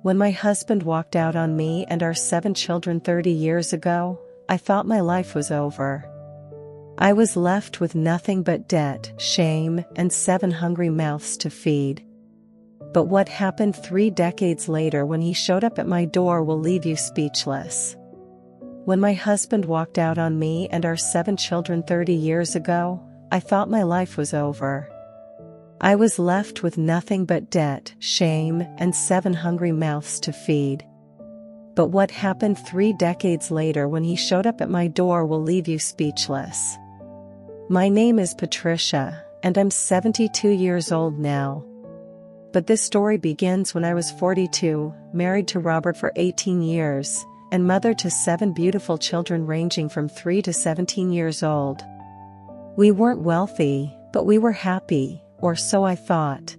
When my husband walked out on me and our 7 children 30 years ago, I thought my life was over. I was left with nothing but debt, shame, and 7 hungry mouths to feed. But what happened 3 decades later when he showed up at my door will leave you speechless. When my husband walked out on me and our 7 children 30 years ago, I thought my life was over. I was left with nothing but debt, shame, and 7 hungry mouths to feed. But what happened 3 decades later when he showed up at my door will leave you speechless. My name is Patricia, and I'm 72 years old now. But this story begins when I was 42, married to Robert for 18 years, and mother to 7 beautiful children ranging from 3 to 17 years old. We weren't wealthy, but we were happy, or so I thought.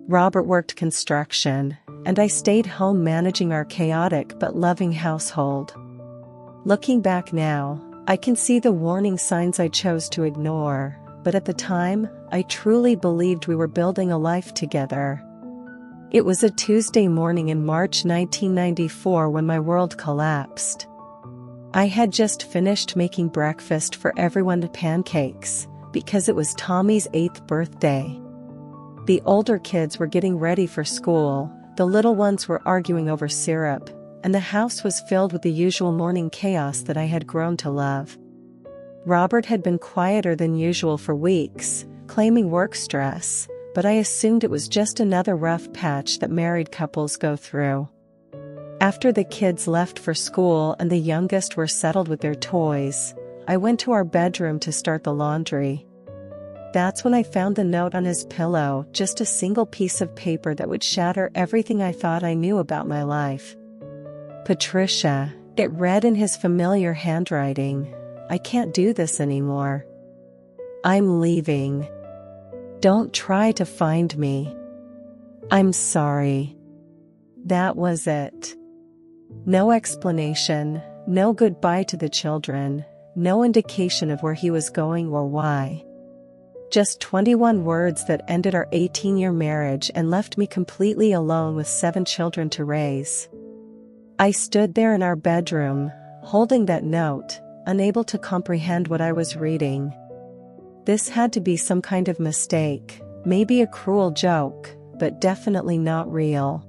Robert worked construction, and I stayed home managing our chaotic but loving household. Looking back now, I can see the warning signs I chose to ignore, but at the time, I truly believed we were building a life together. It was a Tuesday morning in March 1994 when my world collapsed. I had just finished making breakfast for everyone to pancakes, because it was Tommy's 8th birthday. The older kids were getting ready for school, the little ones were arguing over syrup, and the house was filled with the usual morning chaos that I had grown to love. Robert had been quieter than usual for weeks, claiming work stress, but I assumed it was just another rough patch that married couples go through. After the kids left for school and the youngest were settled with their toys, I went to our bedroom to start the laundry. That's when I found the note on his pillow, just a single piece of paper that would shatter everything I thought I knew about my life. Patricia, it read in his familiar handwriting, I can't do this anymore. I'm leaving. Don't try to find me. I'm sorry. That was it. No explanation, no goodbye to the children, no indication of where he was going or why. Just 21 words that ended our 18-year marriage and left me completely alone with 7 children to raise. I stood there in our bedroom, holding that note, unable to comprehend what I was reading. This had to be some kind of mistake, maybe a cruel joke, but definitely not real.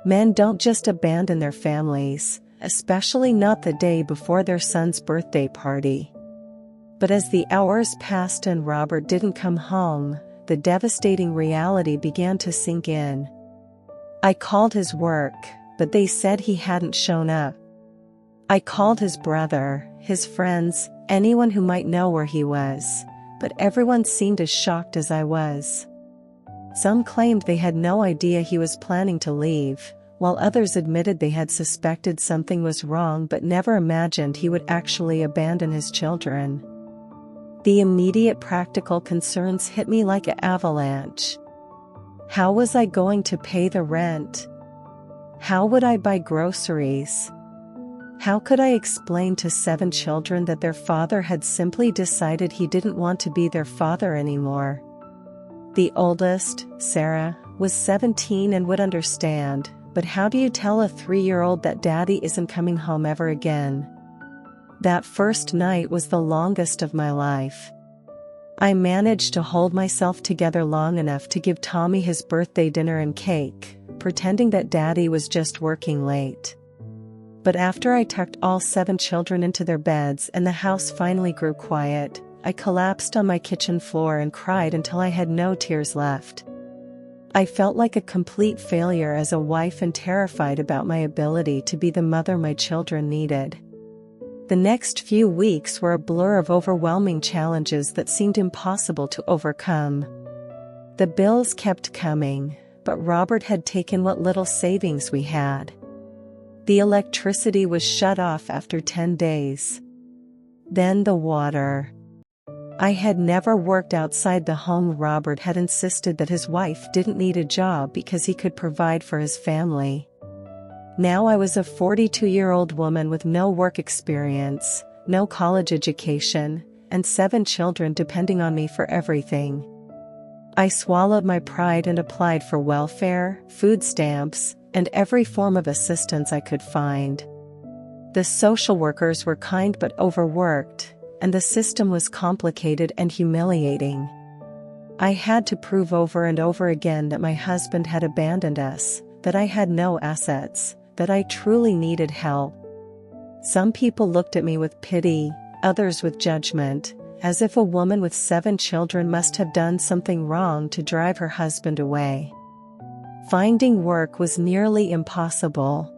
Men don't just abandon their families, especially not the day before their son's birthday party. But as the hours passed and Robert didn't come home, the devastating reality began to sink in. I called his work, but they said he hadn't shown up. I called his brother, his friends, anyone who might know where he was, but everyone seemed as shocked as I was. Some claimed they had no idea he was planning to leave, while others admitted they had suspected something was wrong but never imagined he would actually abandon his children. The immediate practical concerns hit me like an avalanche. How was I going to pay the rent? How would I buy groceries? How could I explain to 7 children that their father had simply decided he didn't want to be their father anymore? The oldest, Sarah, was 17 and would understand, but how do you tell a 3-year-old that daddy isn't coming home ever again? That first night was the longest of my life. I managed to hold myself together long enough to give Tommy his birthday dinner and cake, pretending that daddy was just working late. But after I tucked all 7 children into their beds and the house finally grew quiet, I collapsed on my kitchen floor and cried until I had no tears left. I felt like a complete failure as a wife and terrified about my ability to be the mother my children needed. The next few weeks were a blur of overwhelming challenges that seemed impossible to overcome. The bills kept coming, but Robert had taken what little savings we had. The electricity was shut off after 10 days. Then the water. I had never worked outside the home. Robert had insisted that his wife didn't need a job because he could provide for his family. Now I was a 42-year-old woman with no work experience, no college education, and 7 children depending on me for everything. I swallowed my pride and applied for welfare, food stamps, and every form of assistance I could find. The social workers were kind but overworked, and the system was complicated and humiliating. I had to prove over and over again that my husband had abandoned us, that I had no assets, that I truly needed help. Some people looked at me with pity, others with judgment, as if a woman with 7 children must have done something wrong to drive her husband away. Finding work was nearly impossible.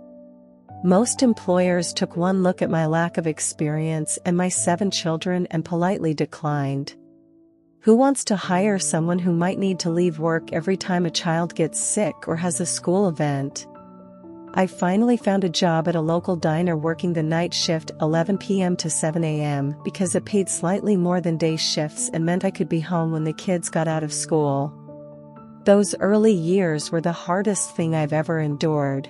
Most employers took one look at my lack of experience and my 7 children and politely declined. Who wants to hire someone who might need to leave work every time a child gets sick or has a school event? I finally found a job at a local diner working the night shift 11 p.m. to 7 a.m. because it paid slightly more than day shifts and meant I could be home when the kids got out of school. Those early years were the hardest thing I've ever endured.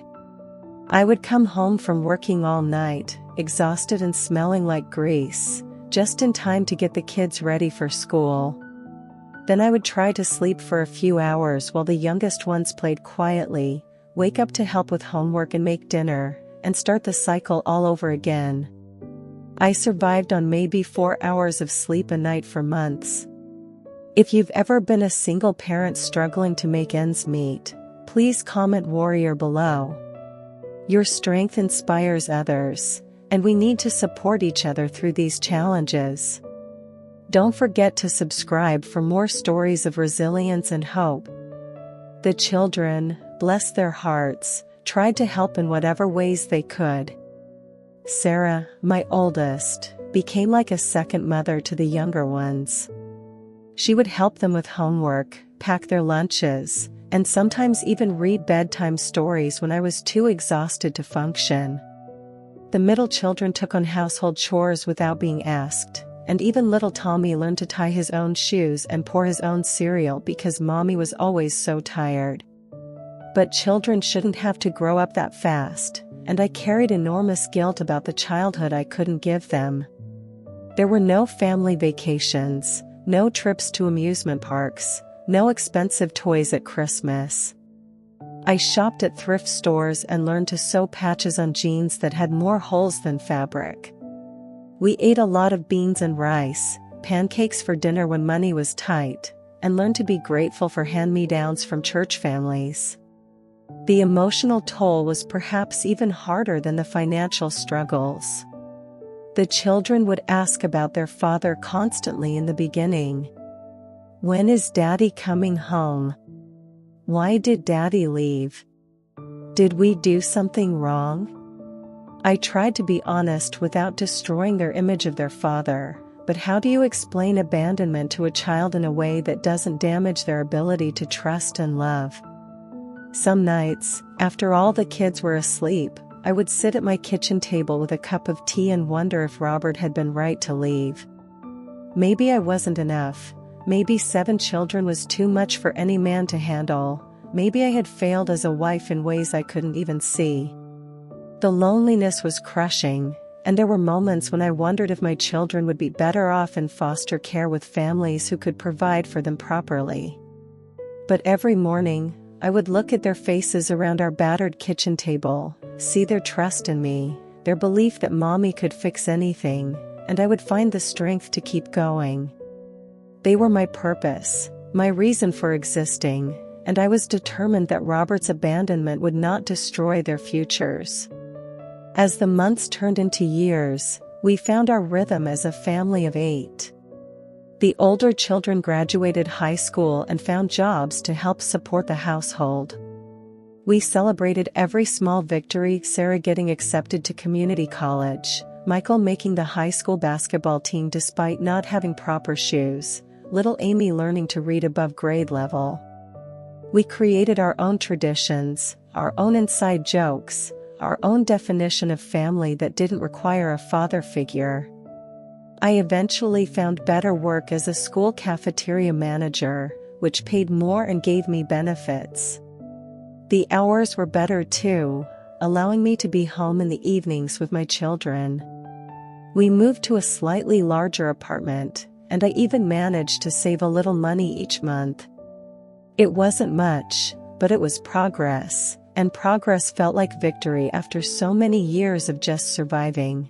I would come home from working all night, exhausted and smelling like grease, just in time to get the kids ready for school. Then I would try to sleep for a few hours while the youngest ones played quietly, wake up to help with homework and make dinner, and start the cycle all over again. I survived on maybe 4 hours of sleep a night for months. If you've ever been a single parent struggling to make ends meet, please comment warrior below. Your strength inspires others, and we need to support each other through these challenges. Don't forget to subscribe for more stories of resilience and hope. The children, bless their hearts, tried to help in whatever ways they could. Sarah, my oldest, became like a second mother to the younger ones. She would help them with homework, pack their lunches, and sometimes even read bedtime stories when I was too exhausted to function. The middle children took on household chores without being asked, and even little Tommy learned to tie his own shoes and pour his own cereal because Mommy was always so tired. But children shouldn't have to grow up that fast, and I carried enormous guilt about the childhood I couldn't give them. There were no family vacations, no trips to amusement parks, no expensive toys at Christmas. I shopped at thrift stores and learned to sew patches on jeans that had more holes than fabric. We ate a lot of beans and rice, pancakes for dinner when money was tight, and learned to be grateful for hand-me-downs from church families. The emotional toll was perhaps even harder than the financial struggles. The children would ask about their father constantly in the beginning. When is Daddy coming home? Why did Daddy leave? Did we do something wrong? I tried to be honest without destroying their image of their father, but how do you explain abandonment to a child in a way that doesn't damage their ability to trust and love? Some nights, after all the kids were asleep, I would sit at my kitchen table with a cup of tea and wonder if Robert had been right to leave. Maybe I wasn't enough. Maybe 7 children was too much for any man to handle. Maybe I had failed as a wife in ways I couldn't even see. The loneliness was crushing, and there were moments when I wondered if my children would be better off in foster care with families who could provide for them properly. But every morning, I would look at their faces around our battered kitchen table, see their trust in me, their belief that Mommy could fix anything, and I would find the strength to keep going. They were my purpose, my reason for existing, and I was determined that Robert's abandonment would not destroy their futures. As the months turned into years, we found our rhythm as a family of 8. The older children graduated high school and found jobs to help support the household. We celebrated every small victory, Sarah getting accepted to community college, Michael making the high school basketball team despite not having proper shoes, little Amy learning to read above grade level. We created our own traditions, our own inside jokes, our own definition of family that didn't require a father figure. I eventually found better work as a school cafeteria manager, which paid more and gave me benefits. The hours were better too, allowing me to be home in the evenings with my children. We moved to a slightly larger apartment, and I even managed to save a little money each month. It wasn't much, but it was progress, and progress felt like victory after so many years of just surviving.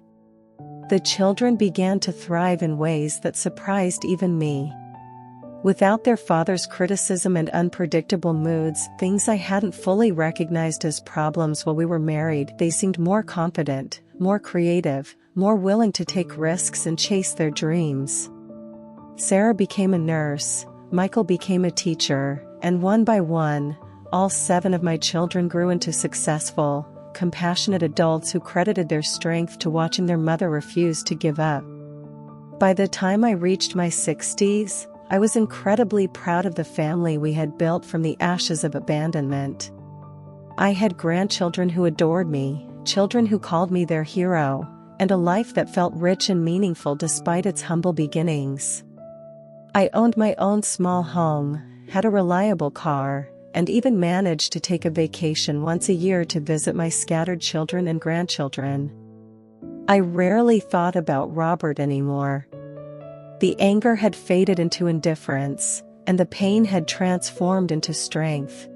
The children began to thrive in ways that surprised even me. Without their father's criticism and unpredictable moods, things I hadn't fully recognized as problems while we were married, they seemed more confident, more creative, more willing to take risks and chase their dreams. Sarah became a nurse, Michael became a teacher, and one by one, all 7 of my children grew into successful, compassionate adults who credited their strength to watching their mother refuse to give up. By the time I reached my 60s, I was incredibly proud of the family we had built from the ashes of abandonment. I had grandchildren who adored me, children who called me their hero, and a life that felt rich and meaningful despite its humble beginnings. I owned my own small home, had a reliable car, and even managed to take a vacation once a year to visit my scattered children and grandchildren. I rarely thought about Robert anymore. The anger had faded into indifference, and the pain had transformed into strength.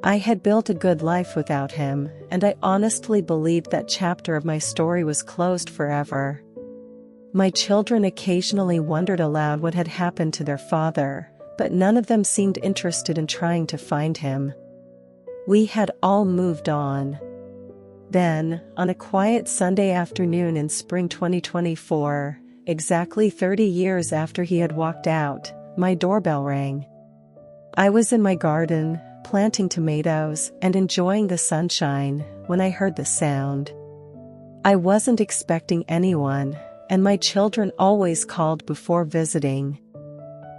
I had built a good life without him, and I honestly believed that chapter of my story was closed forever. My children occasionally wondered aloud what had happened to their father, but none of them seemed interested in trying to find him. We had all moved on. Then, on a quiet Sunday afternoon in spring 2024, exactly 30 years after he had walked out, my doorbell rang. I was in my garden, planting tomatoes and enjoying the sunshine, when I heard the sound. I wasn't expecting anyone, and my children always called before visiting.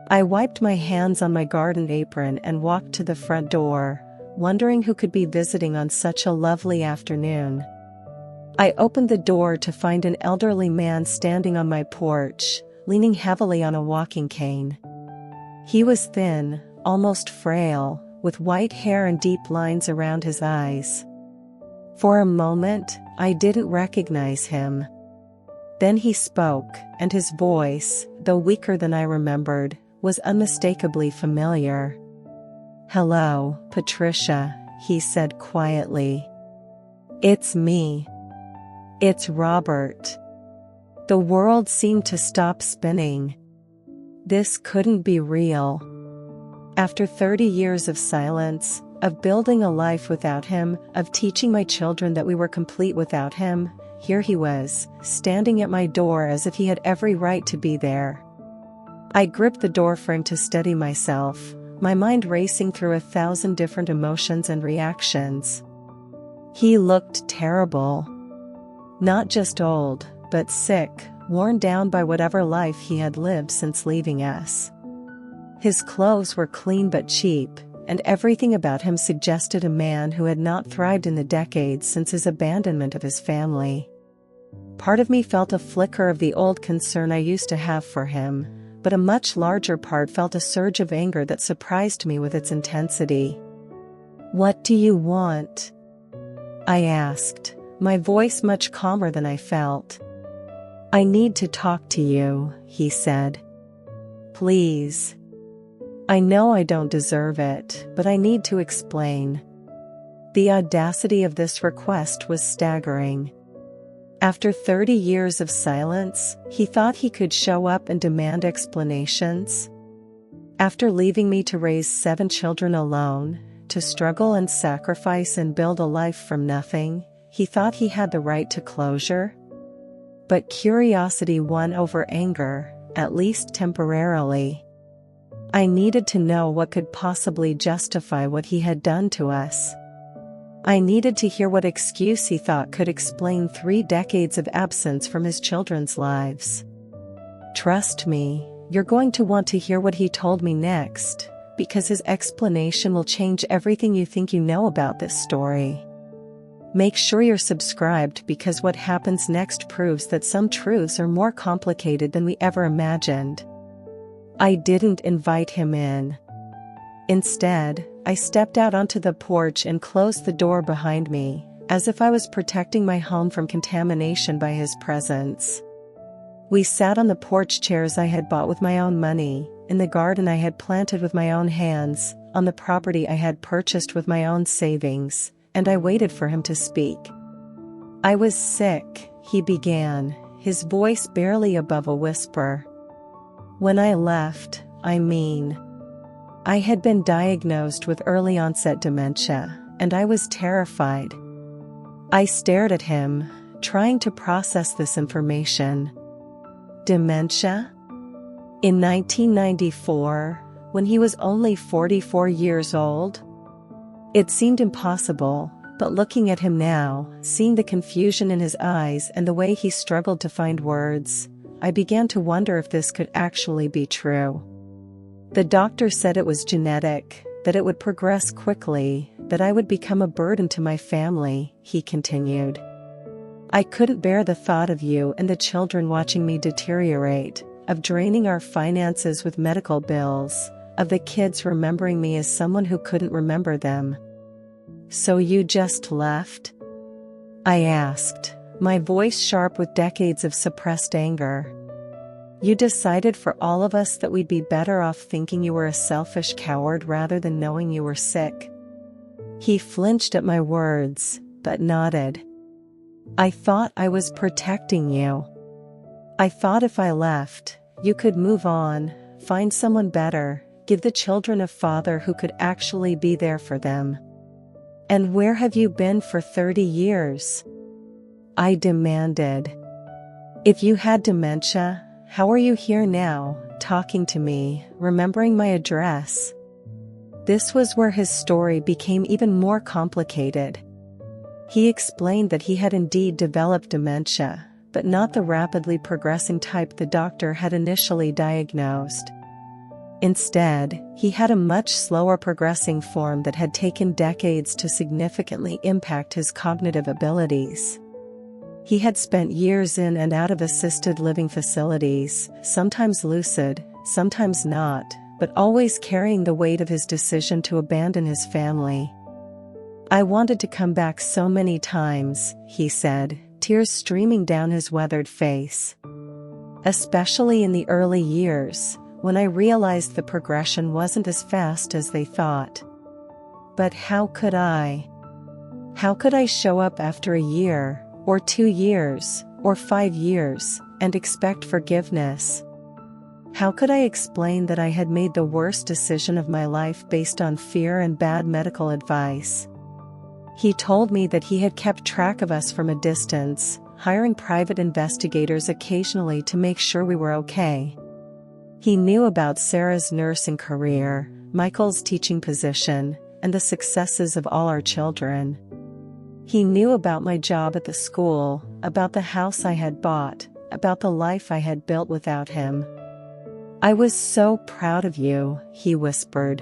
I wiped my hands on my garden apron and walked to the front door, wondering who could be visiting on such a lovely afternoon. I opened the door to find an elderly man standing on my porch, leaning heavily on a walking cane. He was thin, almost frail, with white hair and deep lines around his eyes. For a moment, I didn't recognize him. Then he spoke, and his voice, though weaker than I remembered, was unmistakably familiar. "Hello, Patricia," he said quietly. "It's me. It's Robert." The world seemed to stop spinning. This couldn't be real. After 30 years of silence, of building a life without him, of teaching my children that we were complete without him, here he was, standing at my door as if he had every right to be there. I gripped the doorframe to steady myself, my mind racing through 1,000 different emotions and reactions. He looked terrible. Not just old, but sick, worn down by whatever life he had lived since leaving us. His clothes were clean but cheap, and everything about him suggested a man who had not thrived in the decades since his abandonment of his family. Part of me felt a flicker of the old concern I used to have for him, but a much larger part felt a surge of anger that surprised me with its intensity. "What do you want?" I asked, my voice much calmer than I felt. "I need to talk to you," he said. "Please. I know I don't deserve it, but I need to explain." The audacity of this request was staggering. After 30 years of silence, he thought he could show up and demand explanations. After leaving me to raise 7 children alone, to struggle and sacrifice and build a life from nothing, he thought he had the right to closure. But curiosity won over anger, at least temporarily. I needed to know what could possibly justify what he had done to us. I needed to hear what excuse he thought could explain 3 decades of absence from his children's lives. Trust me, you're going to want to hear what he told me next, because his explanation will change everything you think you know about this story. Make sure you're subscribed, because what happens next proves that some truths are more complicated than we ever imagined. I didn't invite him in. Instead, I stepped out onto the porch and closed the door behind me, as if I was protecting my home from contamination by his presence. We sat on the porch chairs I had bought with my own money, in the garden I had planted with my own hands, on the property I had purchased with my own savings, and I waited for him to speak. "I was sick," he began, his voice barely above a whisper. "When I left, I had been diagnosed with early-onset dementia, and I was terrified." I stared at him, trying to process this information. Dementia? In 1994, when he was only 44 years old? It seemed impossible, but looking at him now, seeing the confusion in his eyes and the way he struggled to find words, I began to wonder if this could actually be true. "The doctor said it was genetic, that it would progress quickly, that I would become a burden to my family," he continued. "I couldn't bear the thought of you and the children watching me deteriorate, of draining our finances with medical bills, of the kids remembering me as someone who couldn't remember them." "So you just left?" I asked, my voice sharp with decades of suppressed anger. "You decided for all of us that we'd be better off thinking you were a selfish coward rather than knowing you were sick?" He flinched at my words, but nodded. "I thought I was protecting you. I thought if I left, you could move on, find someone better, give the children a father who could actually be there for them." "And where have you been for 30 years? I demanded. "If you had dementia, how are you here now, talking to me, remembering my address?" This was where his story became even more complicated. He explained that he had indeed developed dementia, but not the rapidly progressing type the doctor had initially diagnosed. Instead, he had a much slower progressing form that had taken decades to significantly impact his cognitive abilities. He had spent years in and out of assisted living facilities, sometimes lucid, sometimes not, but always carrying the weight of his decision to abandon his family. "I wanted to come back so many times," he said, tears streaming down his weathered face. "Especially in the early years, when I realized the progression wasn't as fast as they thought. But how could I? How could I show up after a year, or 2 years, or 5 years, and expect forgiveness? How could I explain that I had made the worst decision of my life based on fear and bad medical advice?" He told me that he had kept track of us from a distance, hiring private investigators occasionally to make sure we were okay. He knew about Sarah's nursing career, Michael's teaching position, and the successes of all our children. He knew about my job at the school, about the house I had bought, about the life I had built without him. "I was so proud of you," he whispered.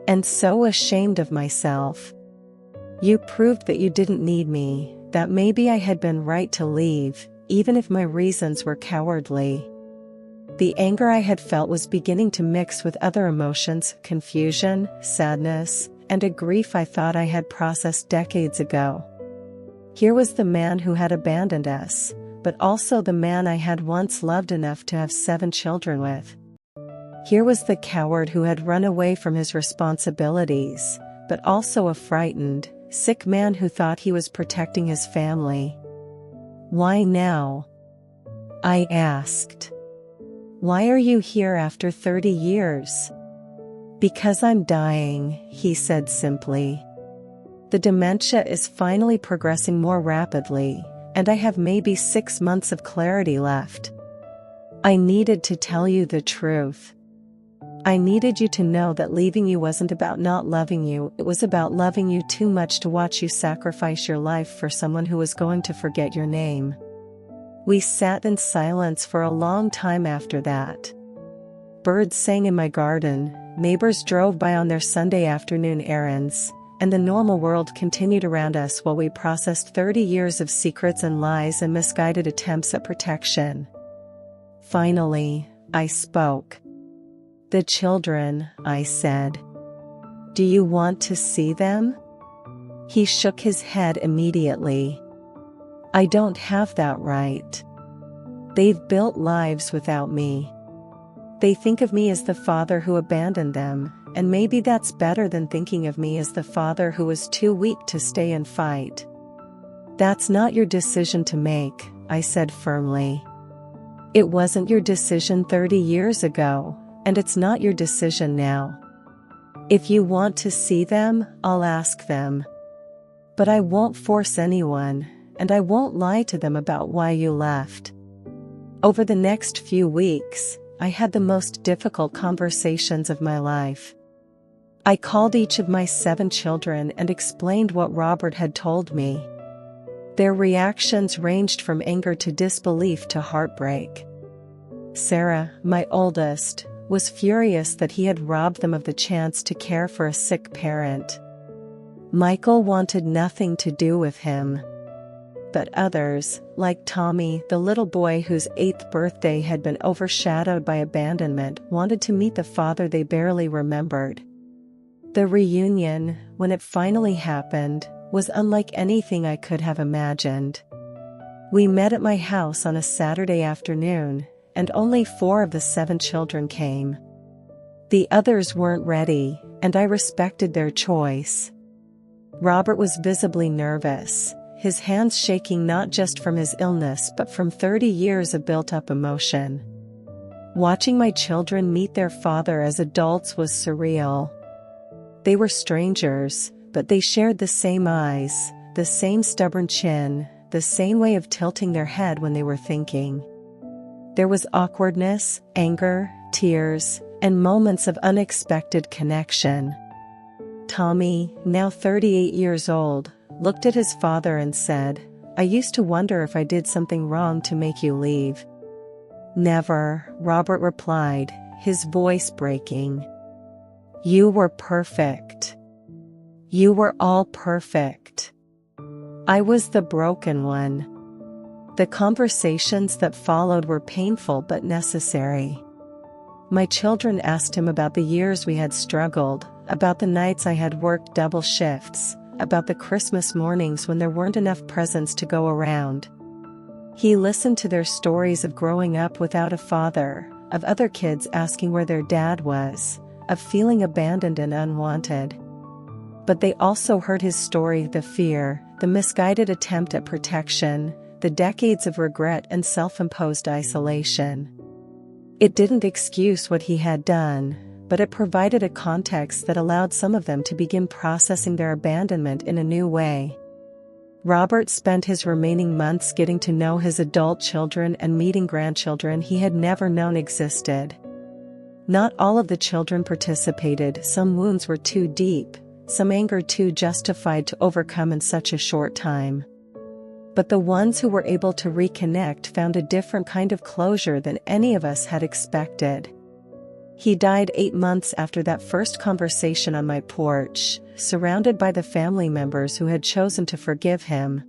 "And so ashamed of myself. You proved that you didn't need me, that maybe I had been right to leave, even if my reasons were cowardly." The anger I had felt was beginning to mix with other emotions, confusion, sadness, and a grief I thought I had processed decades ago. Here was the man who had abandoned us, but also the man I had once loved enough to have 7 children with. Here was the coward who had run away from his responsibilities, but also a frightened, sick man who thought he was protecting his family. "Why now?" I asked. "Why are you here after 30 years?" "Because I'm dying," he said simply. "The dementia is finally progressing more rapidly, and I have maybe 6 months of clarity left. I needed to tell you the truth. I needed you to know that leaving you wasn't about not loving you, it was about loving you too much to watch you sacrifice your life for someone who was going to forget your name." We sat in silence for a long time after that. Birds sang in my garden, neighbors drove by on their Sunday afternoon errands, and the normal world continued around us while we processed 30 years of secrets and lies and misguided attempts at protection. Finally, I spoke. "The children," I said. "Do you want to see them?" He shook his head immediately. "I don't have that right. They've built lives without me. They think of me as the father who abandoned them, and maybe that's better than thinking of me as the father who was too weak to stay and fight. That's not your decision to make, I said firmly. It wasn't your decision 30 years ago, and it's not your decision now. If you want to see them, I'll ask them. But I won't force anyone, and I won't lie to them about why you left. Over the next few weeks, I had the most difficult conversations of my life. I called each of my 7 children and explained what Robert had told me. Their reactions ranged from anger to disbelief to heartbreak. Sarah, my oldest, was furious that he had robbed them of the chance to care for a sick parent. Michael wanted nothing to do with him. But others, like Tommy, the little boy whose 8th birthday had been overshadowed by abandonment, wanted to meet the father they barely remembered. The reunion, when it finally happened, was unlike anything I could have imagined. We met at my house on a Saturday afternoon, and only 4 of the 7 children came. The others weren't ready, and I respected their choice. Robert was visibly nervous, his hands shaking not just from his illness but from 30 years of built-up emotion. Watching my children meet their father as adults was surreal. They were strangers, but they shared the same eyes, the same stubborn chin, the same way of tilting their head when they were thinking. There was awkwardness, anger, tears, and moments of unexpected connection. Tommy, now 38 years old, looked at his father and said, "I used to wonder if I did something wrong to make you leave." "Never," Robert replied, his voice breaking. "You were perfect. You were all perfect. I was the broken one." The conversations that followed were painful but necessary. My children asked him about the years we had struggled, about the nights I had worked double shifts, about the Christmas mornings when there weren't enough presents to go around. He listened to their stories of growing up without a father, of other kids asking where their dad was, of feeling abandoned and unwanted. But they also heard his story, the fear, the misguided attempt at protection, the decades of regret and self-imposed isolation. It didn't excuse what he had done, but it provided a context that allowed some of them to begin processing their abandonment in a new way. Robert spent his remaining months getting to know his adult children and meeting grandchildren he had never known existed. Not all of the children participated. Some wounds were too deep, some anger too justified to overcome in such a short time. But the ones who were able to reconnect found a different kind of closure than any of us had expected. He died 8 months after that first conversation on my porch, surrounded by the family members who had chosen to forgive him.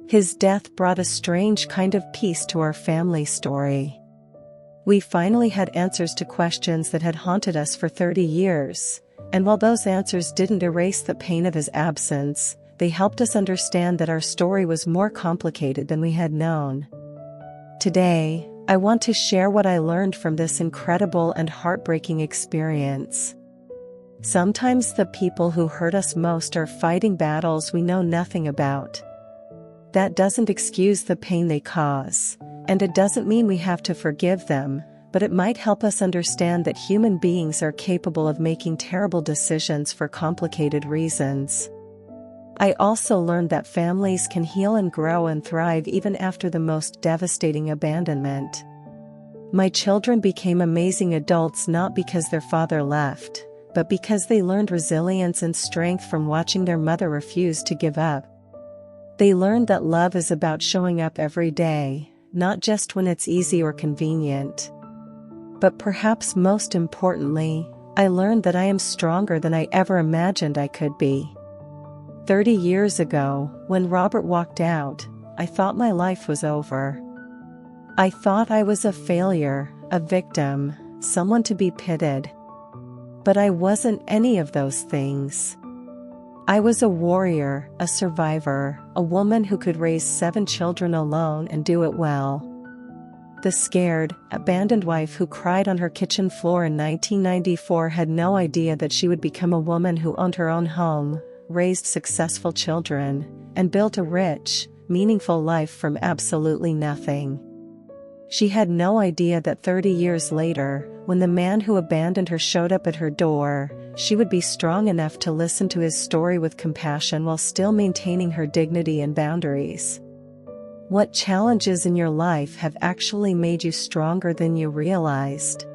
His death brought a strange kind of peace to our family story. We finally had answers to questions that had haunted us for 30 years, and while those answers didn't erase the pain of his absence, they helped us understand that our story was more complicated than we had known. Today, I want to share what I learned from this incredible and heartbreaking experience. Sometimes the people who hurt us most are fighting battles we know nothing about. That doesn't excuse the pain they cause, and it doesn't mean we have to forgive them, but it might help us understand that human beings are capable of making terrible decisions for complicated reasons. I also learned that families can heal and grow and thrive even after the most devastating abandonment. My children became amazing adults not because their father left, but because they learned resilience and strength from watching their mother refuse to give up. They learned that love is about showing up every day, not just when it's easy or convenient. But perhaps most importantly, I learned that I am stronger than I ever imagined I could be. 30 years ago, when Robert walked out, I thought my life was over. I thought I was a failure, a victim, someone to be pitied. But I wasn't any of those things. I was a warrior, a survivor, a woman who could raise 7 children alone and do it well. The scared, abandoned wife who cried on her kitchen floor in 1994 had no idea that she would become a woman who owned her own home, raised successful children, and built a rich, meaningful life from absolutely nothing. She had no idea that 30 years later, when the man who abandoned her showed up at her door, she would be strong enough to listen to his story with compassion while still maintaining her dignity and boundaries. What challenges in your life have actually made you stronger than you realized?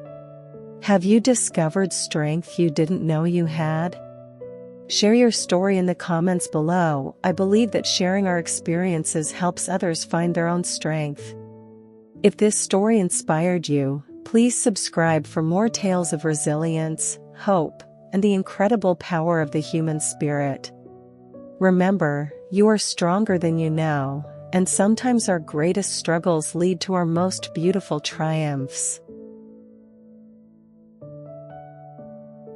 Have you discovered strength you didn't know you had? Share your story in the comments below. I believe that sharing our experiences helps others find their own strength. If this story inspired you, please subscribe for more tales of resilience, hope, and the incredible power of the human spirit. Remember, you are stronger than you know, and sometimes our greatest struggles lead to our most beautiful triumphs.